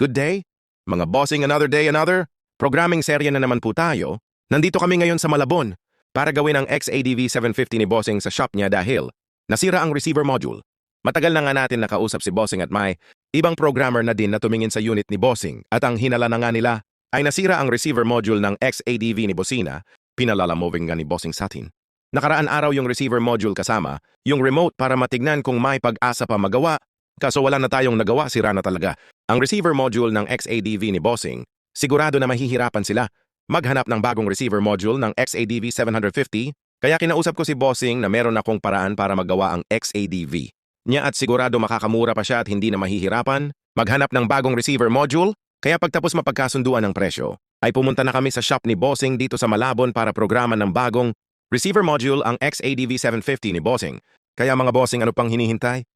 Good day? Mga bossing another day another? Programming serye na naman po tayo. Nandito kami ngayon sa Malabon para gawin ang XADV 750 ni Bossing sa shop niya dahil nasira ang receiver module. Matagal na nga natin nakausap si Bossing at may ibang programmer na din na tumingin sa unit ni Bossing at ang hinala na nga nila ay nasira ang receiver module ng XADV ni Bossina, pinalalamoving nga ni Bossing sa atin. Nakaraan araw yung receiver module kasama, yung remote para matignan kung may pag-asa pa magawa, kaso wala na tayong nagawa, sira na talaga. Ang receiver module ng XADV ni Bossing, sigurado na mahihirapan sila maghanap ng bagong receiver module ng XADV 750, kaya kinausap ko si Bossing na meron akong paraan para magawa ang XADV niya at sigurado makakamura pa siya at hindi na mahihirapan maghanap ng bagong receiver module, kaya pagtapos mapagkasunduan ng presyo, ay pumunta na kami sa shop ni Bossing dito sa Malabon para programa ng bagong receiver module ang XADV 750 ni Bossing. Kaya mga Bossing, ano pang hinihintay?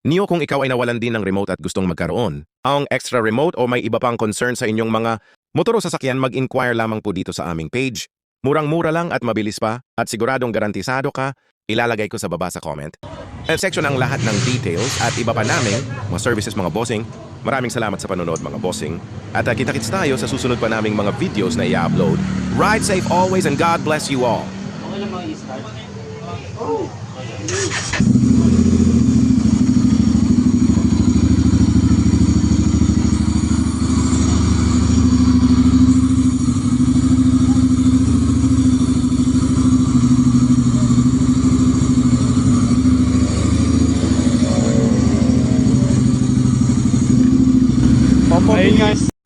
Niyo kung ikaw ay nawalan din ng remote at gustong magkaroon ang extra remote o may iba pang concern sa inyong mga motor o sasakyan, mag-inquire lamang po dito sa aming page. Murang-mura lang at mabilis pa at siguradong garantisado ka, ilalagay ko sa baba sa comment section ang lahat ng details at iba pa namin mga services mga Bossing. Maraming salamat sa panonood mga Bossing at kita-kits tayo sa susunod pa naming mga videos na i-upload. Ride safe always and God bless you all. Okay lang mga i-start. Ayun guys.